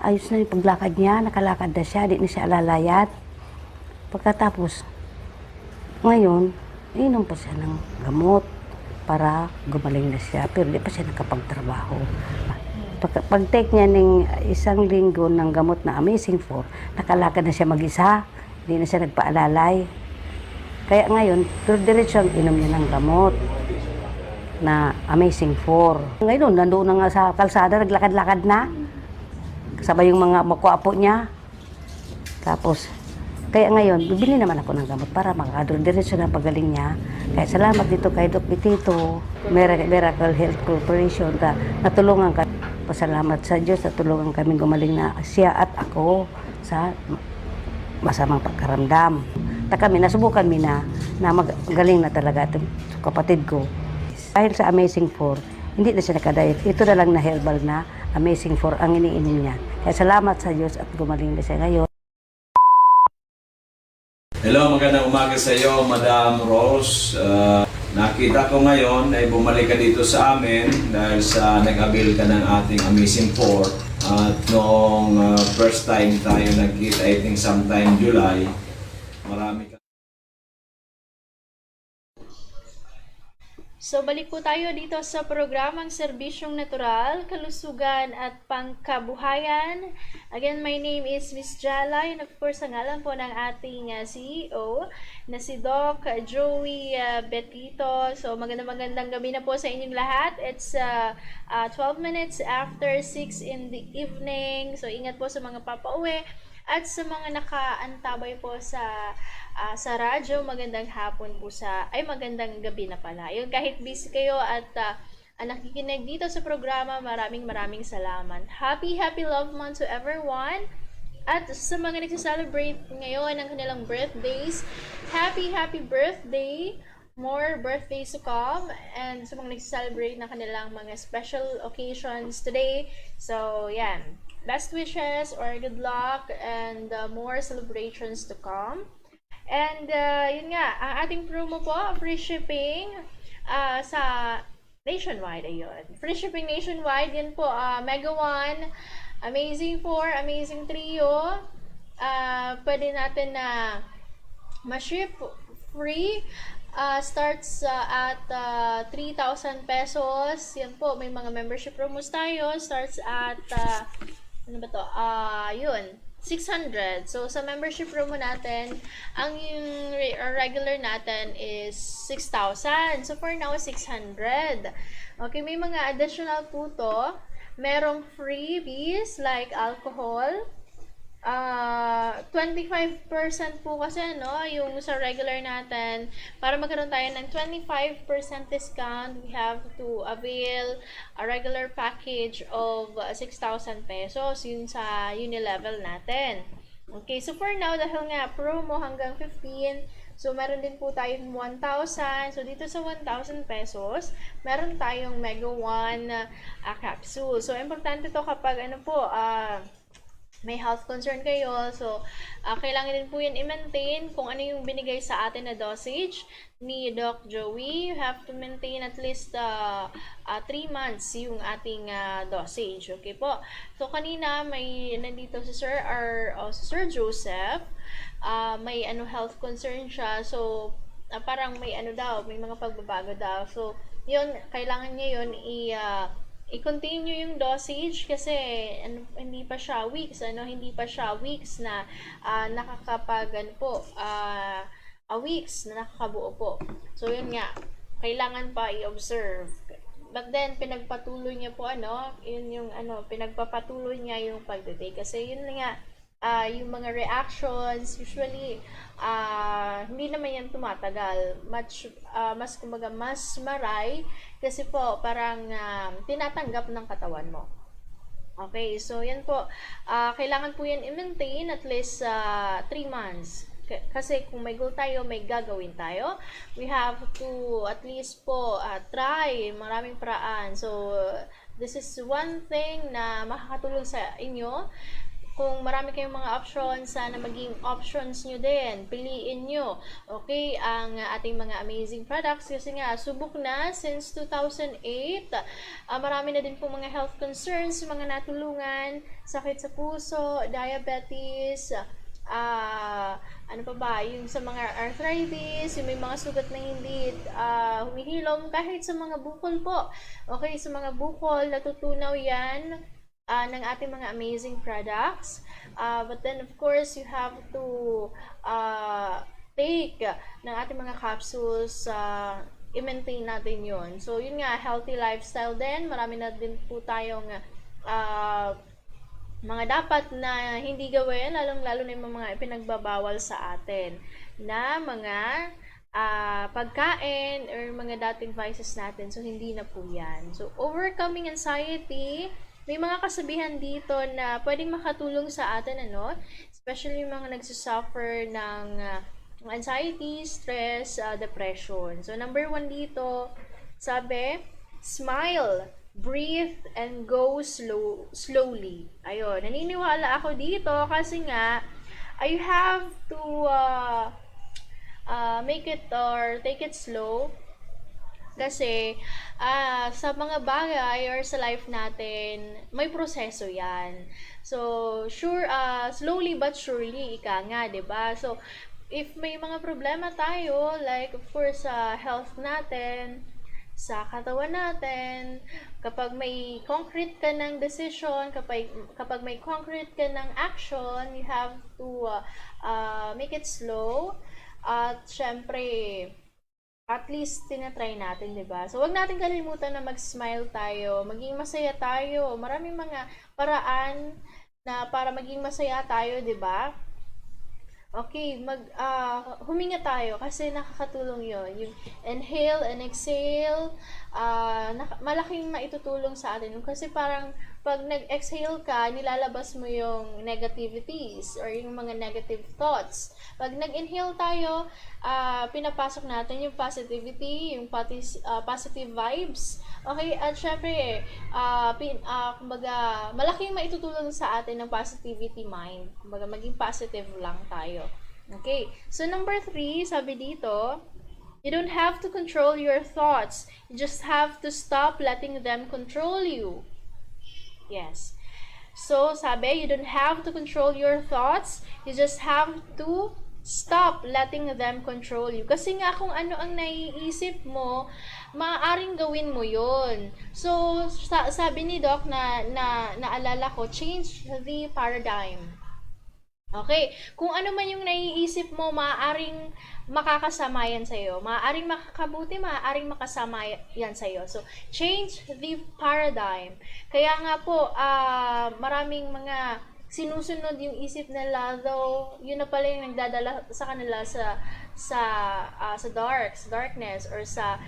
ayos na yung paglakad niya, nakalakad na siya, di na siya alalayat. Pagkatapos, ngayon, inom pa siya ng gamot para gumaling na siya, pero di pa siya nakapagtrabaho. Pag-take niya ng 1 linggo ng gamot na Amazing 4, nakalakad na siya mag-isa, hindi na siya nagpaalalay. Kaya ngayon, diretso ang inom niya ng gamot na Amazing 4. Ngayon, nandoon na nga sa kalsada, naglakad-lakad na. Kasabay yung mga makuapo niya. Tapos, kaya ngayon, bibili naman ako ng gamot para makadiretso na pagaling niya. Kaya salamat dito kay Doc Betito, Miracle Health Corporation, natulungan ka. Pasalamat sa Diyos, natulungan kami gumaling na siya at ako sa masamang pagkaramdam. Kami, nasubukan mi na magaling na talaga itong kapatid ko. Dahil sa Amazing 4, hindi na siya nakadiet. Ito na lang na herbal na Amazing 4 ang iniinom niya. Kaya salamat sa Diyos at gumaling na siya ngayon. Hello, magandang umaga sa iyo, Madam Rose. Nakita ko ngayon ay bumalik ka dito sa amin dahil sa nag-avail ka ng ating Amazing 4. At noong first time tayo nagkita, I think sometime July, marami ka. So, balik po tayo dito sa programang Serbisyong Natural, Kalusugan at Pangkabuhayan. Again, my name is Miss Jala, and of course, ang ngalan po ng ating CEO na si Doc Joey Betito. So, magandang gabi na po sa inyong lahat. It's 12 minutes after 6 in the evening. So, ingat po sa mga papauwi. At sa mga nakaantabay po sa radyo, magandang hapon po magandang gabi na pala. Yung kahit busy kayo at nakikinig dito sa programa, maraming salamat. Happy Love Month to everyone. At sa mga nagsa-celebrate ngayon ng kanilang birthdays, happy birthday! More birthdays to come, and sa mga nagsa-celebrate ng kanilang mga special occasions today. So, yan. Best wishes or good luck and more celebrations to come. And yun nga, ang ating promo po, free shipping sa nationwide, ayun. Free shipping nationwide, yan po, Mega 1, Amazing 4, Amazing Trio. Pwede natin na ma-ship free. Starts at 3,000 pesos. Yan po, may mga membership promos tayo. Starts at yun, 600. So, sa membership promo natin, ang yung regular natin is 6,000. So, for now, 600. Okay, may mga additional po to. Merong freebies like alcohol. 25% po kasi, no, yung sa regular natin. Para magkaroon tayo ng 25% discount, we have to avail a regular package of 6,000 pesos, yun sa Unilevel natin. Okay, so for now, dahil nga promo hanggang 15, so meron din po tayong 1,000. So dito sa 1,000 pesos, meron tayong Mega 1 capsule. So importante to kapag may health concern kayo. So, kailangan din po yan i-maintain kung ano yung binigay sa atin na dosage ni Doc Joey. You have to maintain at least 3 months yung ating dosage. Okay po. So, kanina may nandito si Sir, si Sir Joseph. May health concern siya. So, parang may may mga pagbabago daw. So, yun, kailangan niya yun i-continue yung dosage kasi hindi pa siya weeks na weeks na nakakabuo po. So yun nga, kailangan pa i-observe. But then pinagpatuloy niya po pinagpapatuloy niya yung pagde-take kasi yun nga yung mga reactions usually hindi naman yan tumatagal, mas maray kasi po parang tinatanggap ng katawan mo. Okay, so yan po, kailangan po yan i-maintain at least 3 months. Kasi kung may goal tayo, may gagawin tayo. We have to at least po try maraming paraan. So this is one thing na makakatulong sa inyo. Kung marami kayong mga options, sana maging options nyo din. Piliin nyo, okay, ang ating mga amazing products. Kasi nga, subok na since 2008. Marami na din po mga health concerns, mga natulungan, sakit sa puso, diabetes, ano pa ba, yung sa mga arthritis, yung may mga sugat na hindi humihilom, kahit sa mga bukol po. Okay, sa mga bukol, natutunaw yan ng ating mga amazing products. But then, of course, you have to take ng ating mga capsules, i-maintain natin yun. So, yun nga, healthy lifestyle din. Marami na din po tayong mga dapat na hindi gawin, lalong-lalo na yung mga ipinagbabawal sa atin na mga pagkain or mga dating vices natin. So, hindi na po yan. So, overcoming anxiety, may mga kasabihan dito na pwedeng makatulong sa atin, especially yung mga nagsasuffer ng anxiety, stress, depression. So, number 1 dito, sabi, smile, breathe, and go slowly. Ayun, naniniwala ako dito kasi nga, you have to make it or take it slow. Kasi sa mga bagay or sa life natin, may proseso yan. So, slowly but surely, ika nga, diba? So, if may mga problema tayo, like of course sa health natin, sa katawan natin, kapag may concrete ka ng decision, kapag may concrete ka ng action, you have to make it slow. At syempre, at least tinatry natin, di ba? So, wag natin kalimutan na mag-smile tayo, maging masaya tayo. Maraming mga paraan na para maging masaya tayo, di ba? Okay, huminga tayo kasi nakakatulong yon. Yung inhale and exhale, malaking maitutulong sa atin. Kasi parang pag nag-exhale ka, nilalabas mo yung negativities or yung mga negative thoughts. Pag nag-inhale tayo, pinapasok natin yung positivity, yung positive vibes. Okay, at syempre, kumbaga, malaking maitutulong sa atin ng positivity mind. Kumbaga, maging positive lang tayo. Okay, so number 3, sabi dito, you don't have to control your thoughts. You just have to stop letting them control you. Yes. So, sabi, you don't have to control your thoughts. You just have to stop letting them control you. Kasi nga kung ano ang naiisip mo, maaaring gawin mo yun. So, sabi ni Doc na naalala ko, change the paradigm. Okay? Kung ano man yung naiisip mo, maaaring makakasama yan sa'yo. Maaaring makakabuti, maaaring makasama yan sa'yo. So, change the paradigm. Kaya nga po, maraming mga sinusunod yung isip nila, though yun na pala yung nagdadala sa kanila sa darkness or sa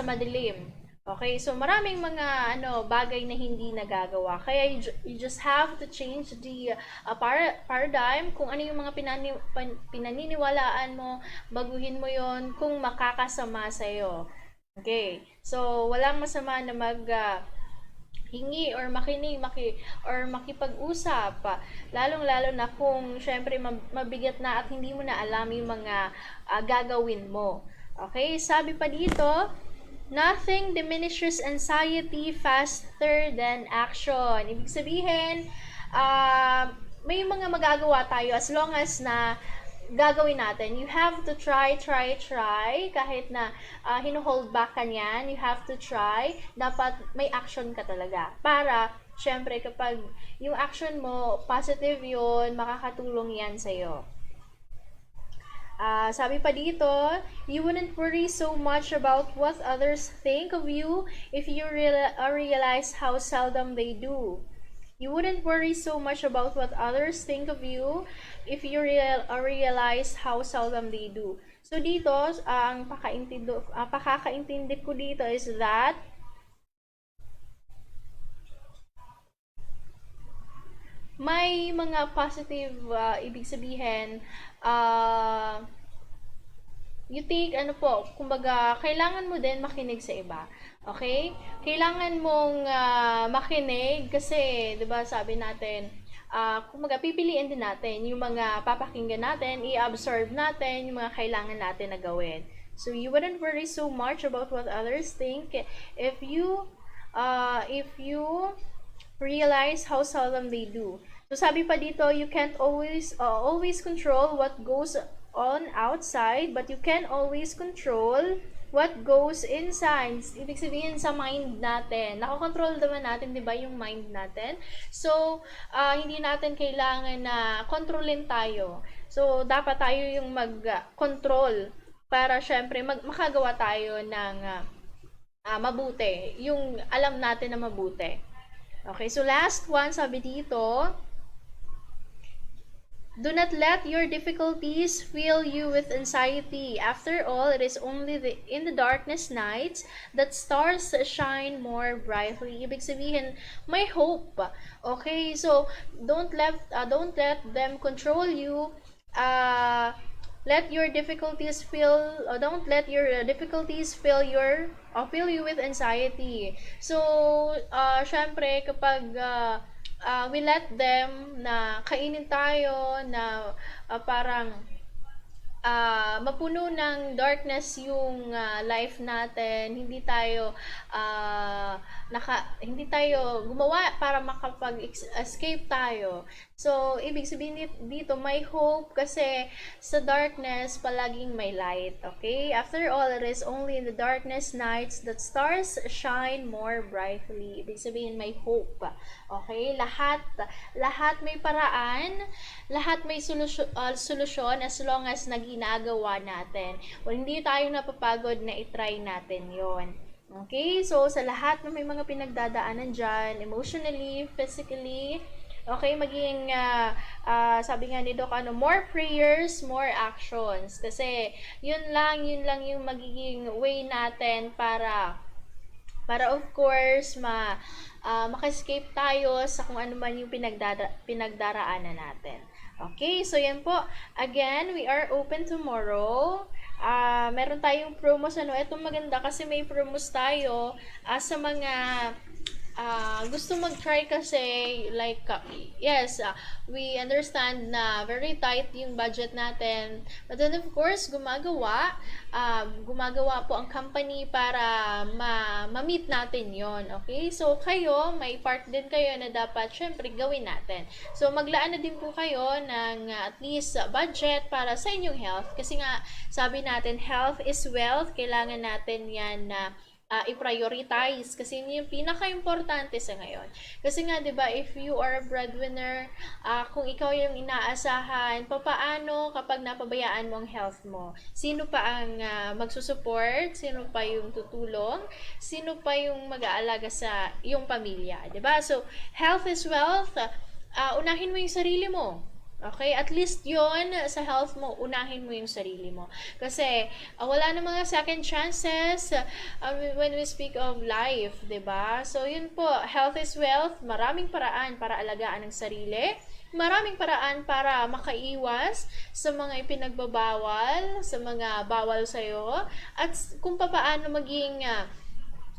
madilim. Okay, so maraming mga bagay na hindi nagagawa. Kaya you just have to change the paradigm. Kung ano yung mga pinaniniwalaan mo, baguhin mo yon kung makakasama sa'yo. Okay, so walang masama na hingi or makinig or makipag-usap, lalong-lalo na kung syempre mabigat na at hindi mo na alam yung mga gagawin mo. Okay, sabi pa dito, nothing diminishes anxiety faster than action. Ibig sabihin, may mga magagawa tayo as long as na gagawin natin. You have to try. Kahit na hino-hold back ka niyan, you have to try. Dapat may action ka talaga. Para, syempre, kapag yung action mo, positive yun, makakatulong yan sa'yo. Sabi pa dito, you wouldn't worry so much about what others think of you if you realize how seldom they do. You wouldn't worry so much about what others think of you if you realize how seldom they do. So dito, ang pakakaintindi ko dito is that may mga positive, ibig sabihin, you think, kumbaga, kailangan mo din makinig sa iba. Okay? Kailangan mong makinig kasi, 'di ba, sabi natin, kumbaga pipiliin din natin yung mga papakinggan natin, i-absorb natin yung mga kailangan natin na gawin. So you wouldn't worry so much about what others think if you realize how seldom they do. So sabi pa dito, you can't always control what goes on outside, but you can always control what goes inside. Ibig sabihin sa mind natin. Nakokontrol naman natin, di ba, yung mind natin? So, hindi natin kailangan na kontrolin tayo. So, dapat tayo yung mag-control para syempre makagawa tayo ng mabuti. Yung alam natin na mabuti. Okay, so last one, sabi dito, do not let your difficulties fill you with anxiety. After all, it is only in the darkness nights that stars shine more brightly. Ibig sabihin, may hope. Okay, so don't let them control you. Don't let your difficulties fill you with anxiety. So, syempre, kapag we let them na kainin tayo, na parang mapuno ng darkness yung life natin, hindi tayo gumawa para makapag-escape tayo. So, ibig sabihin dito, may hope kasi sa darkness palaging may light, okay? After all, it is only in the darkness nights that stars shine more brightly. Ibig sabihin may hope, okay? Lahat may paraan, lahat may solusyon as long as ginagawa natin. Hindi tayo napapagod na itry natin yon. Okay? So, sa lahat na may mga pinagdadaanan dyan, emotionally, physically, okay, maging, sabi nga ni Doc, more prayers, more actions. Kasi, yun lang yung magiging way natin para of course, maka-escape tayo sa kung ano man yung pinagdaraanan natin. Okay, so yan po. Again, we are open tomorrow. Meron tayong promos. Itong maganda kasi may promos tayo sa mga gusto mag-try kasi, like, yes, we understand na very tight yung budget natin. But then, of course, gumagawa po ang company para ma-meet natin yon. Okay? So, kayo, may part din kayo na dapat, syempre, gawin natin. So, maglaan na din po kayo ng at least budget para sa inyong health. Kasi nga, sabi natin, health is wealth. Kailangan natin yan na i-prioritize kasi yun yung pinaka-importante sa ngayon. Kasi nga, 'di ba, if you are a breadwinner, kung ikaw yung inaasahan, papaano kapag napabayaan mo ang health mo? Sino pa ang magsusupport? Sino pa yung tutulong? Sino pa yung mag-aalaga sa iyong pamilya? 'Di ba? So, health is wealth. Unahin mo yung sarili mo. Okay? At least yon sa health mo, unahin mo yung sarili mo. Kasi, wala na mga second chances when we speak of life, 'di ba? So, yun po, health is wealth. Maraming paraan para alagaan ang sarili. Maraming paraan para makaiwas sa mga ipinagbabawal, sa mga bawal sa'yo. At kung paano maging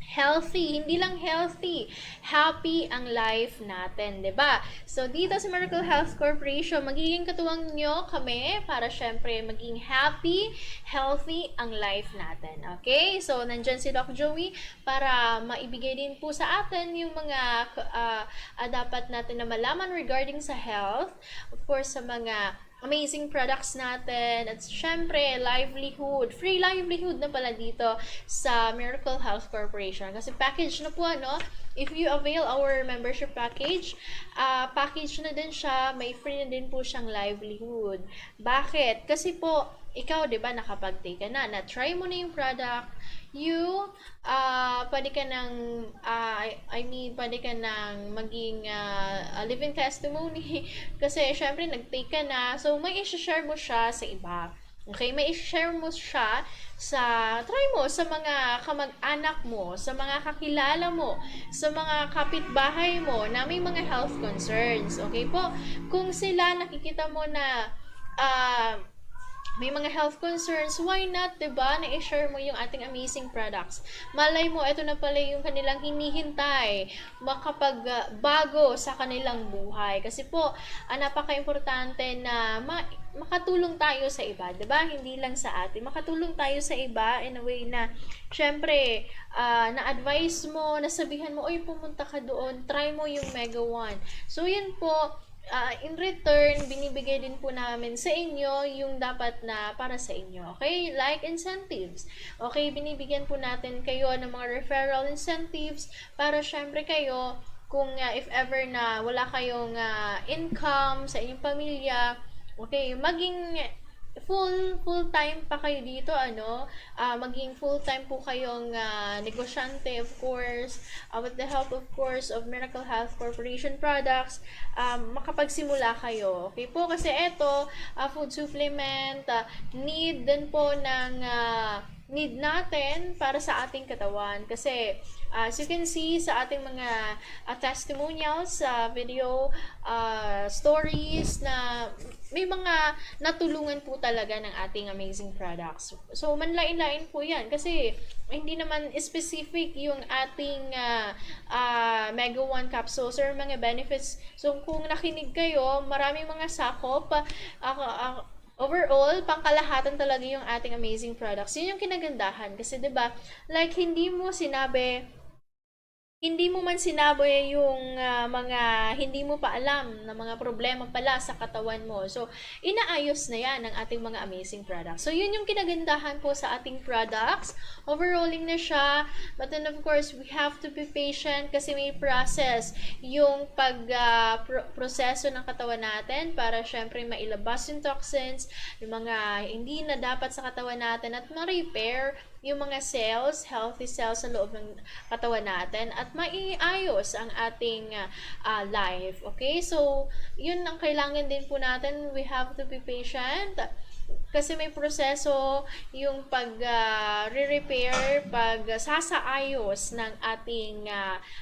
healthy, hindi lang healthy, happy ang life natin, 'di ba? So dito sa Miracle Health Corporation, magiging katuwang nyo kami para syempre maging happy, healthy ang life natin. Okay? So nandyan si Doc Joey para maibigay din po sa atin yung mga dapat natin na malaman regarding sa health, of course sa mga amazing products natin, at syempre livelihood, free livelihood na pala dito sa Miracle Health Corporation kasi package na po if you avail our membership package, package na din siya, may free na din po siyang livelihood. Bakit? Kasi po ikaw 'di ba nakapag-take ka na try mo na yung product, pwede ka nang pwede ka nang maging living testimony kasi syempre nag-take ka na, so may i-share mo siya sa iba. Okay, may i-share mo siya try mo sa mga kamag-anak mo, sa mga kakilala mo, sa mga kapitbahay mo na may mga health concerns. Okay po? Kung sila nakikita mo na may mga health concerns, why not, diba, na i-share mo yung ating amazing products. Malay mo, ito na pala yung kanilang hinihintay, makapagbago sa kanilang buhay. Kasi po, napaka-importante na makatulong tayo sa iba, diba? Hindi lang sa atin. Makatulong tayo sa iba in a way na, syempre, na-advise mo, nasabihan mo, oy, pumunta ka doon, try mo yung Mega One. So, yun po, in return, binibigay din po namin sa inyo yung dapat na para sa inyo. Okay? Like incentives. Okay? Binibigyan po natin kayo ng mga referral incentives para syempre kayo, kung if ever na wala kayong income sa inyong pamilya, okay, maging full time pa kayo dito, maging full time po kayong negosyante, of course, with the help, of course, of Miracle Health Corporation products, makapagsimula kayo. Okay po, kasi ito, food supplement, need din po ng need natin para sa ating katawan. Kasi, as you can see sa ating mga testimonials sa video stories na may mga natulungan po talaga ng ating amazing products. So, manlain-lain po yan. Kasi, hindi naman specific yung ating Mega One capsules or mga benefits. So, kung nakinig kayo, maraming mga sakop, overall, pangkalahatan talaga yung ating amazing products. Yun yung kinagandahan. Kasi, diba, like, hindi mo man sinabi yung mga hindi mo pa alam na mga problema pala sa katawan mo. So, inaayos na yan ng ating mga amazing products. So, yun yung kinagandahan po sa ating products. Overalling na siya. But then, of course, we have to be patient kasi may process yung proseso ng katawan natin para syempre mailabas yung toxins, yung mga hindi na dapat sa katawan natin at ma-repair yung mga cells, healthy cells sa loob ng katawan natin at maiayos ang ating life. Okay? So, yun ang kailangan din po natin. We have to be patient kasi may proseso yung pag-repair, pag-sasaayos ng ating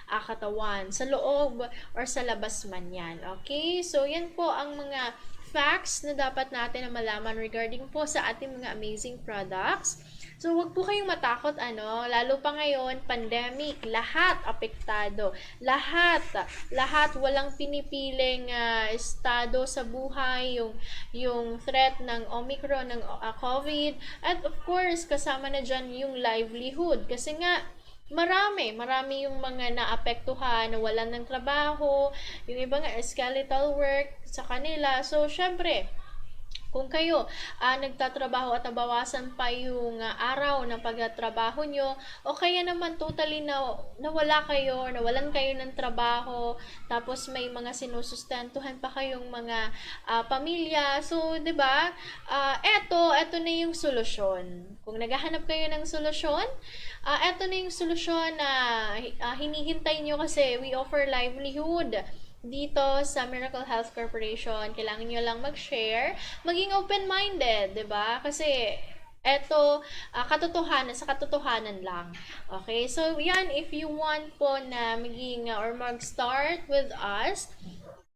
katawan sa loob or sa labas man yan. Okay? So, yan po ang mga facts na dapat natin na malaman regarding po sa ating mga amazing products. So, wag po kayong matakot, lalo pa ngayon, pandemic, lahat apektado. Lahat, walang pinipiling estado sa buhay, yung threat ng Omicron, ng COVID, at of course, kasama na dyan yung livelihood. Kasi nga, marami yung mga naapektuhan, nawalan ng trabaho, yung iba nga skeletal work sa kanila. So, syempre, kung kayo nagtatrabaho at nabawasan pa yung araw ng pagtatrabaho nyo, o kaya naman totally nawalan kayo ng trabaho, tapos may mga sinusustentuhan pa kayong mga pamilya. So, 'di ba? Eto na yung solusyon. Kung naghahanap kayo ng solusyon, eto na yung solusyon na hinihintay nyo kasi we offer livelihood dito sa Miracle Health Corporation. Kailangan nyo lang mag-share, maging open-minded, 'di ba? Kasi eto, katotohanan, sa katotohanan lang. Okay? So, yan, if you want po na maging or mag-start with us,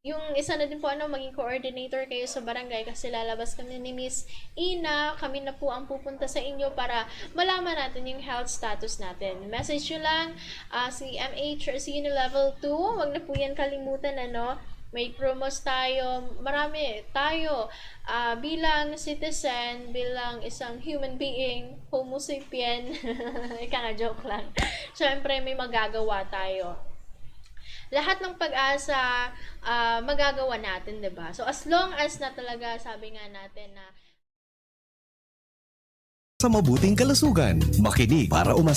yung isa na din po maging coordinator kayo sa barangay kasi lalabas kami ni Miss Ina. Kami na po ang pupunta sa inyo para malaman natin yung health status natin. Message nyo lang si MH or si Level 2. Wag na po yan kalimutan, may promos tayo, marami tayo bilang citizen, bilang isang human being, homo sapien. Ika nga, joke lang. Siyempre may magagawa tayo. Lahat ng pag-asa magagawa natin, 'di ba? So as long as na talaga sabi nga natin na Sa mabuting kalusugan, makinig para